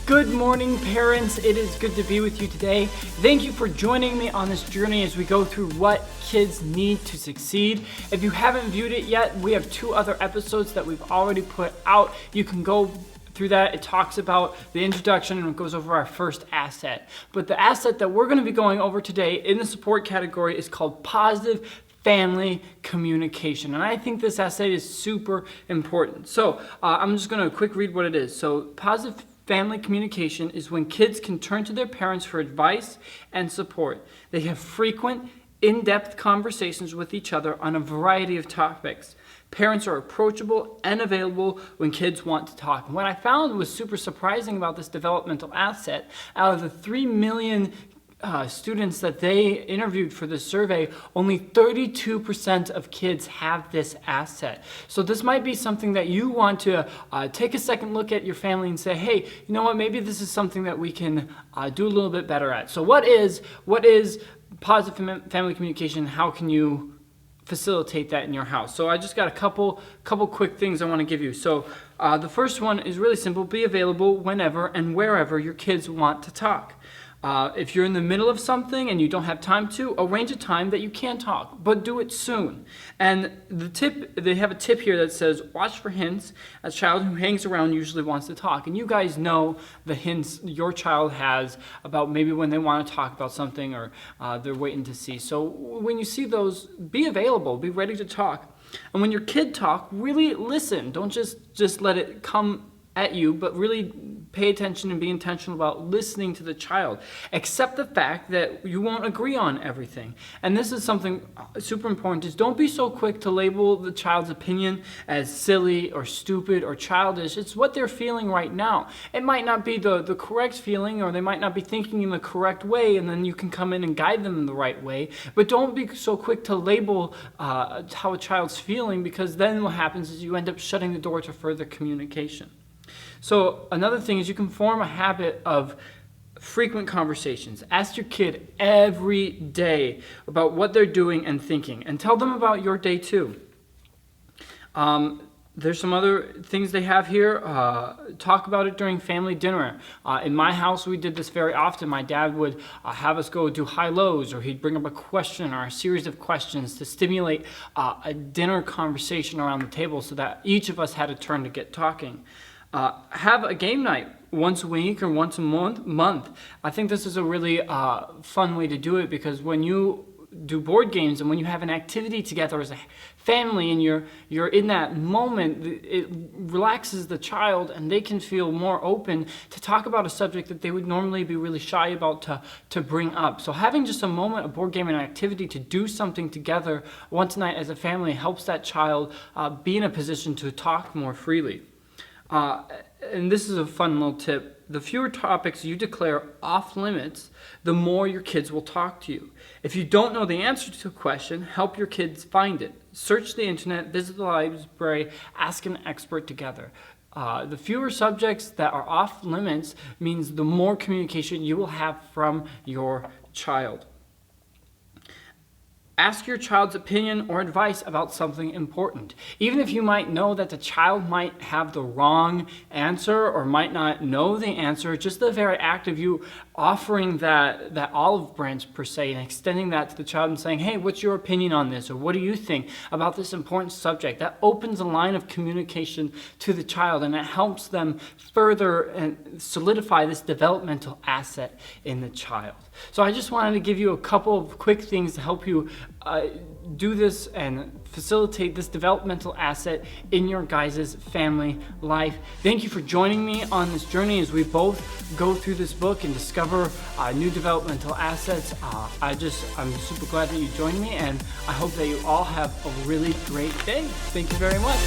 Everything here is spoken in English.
Good morning, parents. It is good to be with you today. Thank you for joining me on this journey as we go through what kids need to succeed. If you haven't viewed it yet, we have 2 other episodes that we've already put out. You can go through that. It talks about the introduction and it goes over our first asset. But the asset that we're going to be going over today in the support category is called positive family communication. And I think this asset is super important. So I'm just going to quick read what it is. So positive family communication is when kids can turn to their parents for advice and support. They have frequent, in-depth conversations with each other on a variety of topics. Parents are approachable and available when kids want to talk. And what I found was super surprising about this developmental asset, out of the 3 million students that they interviewed for this survey, only 32% of kids have this asset. So this might be something that you want to take a second look at your family and say, hey, you know what, maybe this is something that we can do a little bit better at. So what is positive family communication? How can you facilitate that in your house? So I just got a couple quick things I want to give you. So the first one is really simple. Be available whenever and wherever your kids want to talk. If you're in the middle of something and you don't have time to, arrange a time that you can talk, but do it soon. And they have a tip here that says, watch for hints. A child who hangs around usually wants to talk. And you guys know the hints your child has about maybe when they want to talk about something or they're waiting to see. So when you see those, be available, be ready to talk. And when your kid talk, really listen. Don't just let it come at you, but really pay attention and be intentional about listening to the child. Accept the fact that you won't agree on everything. And this is something super important, is don't be so quick to label the child's opinion as silly or stupid or childish. It's what they're feeling right now. It might not be the correct feeling, or they might not be thinking in the correct way, and then you can come in and guide them in the right way. But don't be so quick to label how a child's feeling, because then what happens is you end up shutting the door to further communication. So another thing is you can form a habit of frequent conversations. Ask your kid every day about what they're doing and thinking, and tell them about your day too. There's some other things they have here. Talk about it during family dinner. In my house, we did this very often. My dad would have us go do high-lows, or he'd bring up a question or a series of questions to stimulate a dinner conversation around the table so that each of us had a turn to get talking. Have a game night once a week or once a month. I think this is a really fun way to do it, because when you do board games and when you have an activity together as a family and you're in that moment, it relaxes the child and they can feel more open to talk about a subject that they would normally be really shy about to bring up. So having just a moment, a board game and an activity to do something together once a night as a family helps that child be in a position to talk more freely. And this is a fun little tip. The fewer topics you declare off limits, the more your kids will talk to you. If you don't know the answer to a question, help your kids find it. Search the internet, visit the library, ask an expert together. The fewer subjects that are off limits means the more communication you will have from your child. Ask your child's opinion or advice about something important. Even if you might know that the child might have the wrong answer or might not know the answer, just the very act of you offering that olive branch per se and extending that to the child and saying, hey, what's your opinion on this? Or what do you think about this important subject? That opens a line of communication to the child, and it helps them further and solidify this developmental asset in the child. So I just wanted to give you a couple of quick things to help you do this and facilitate this developmental asset in your guys' family life. Thank you for joining me on this journey as we both go through this book and discover new developmental assets. I'm super glad that you joined me, and I hope that you all have a really great day. Thank you very much.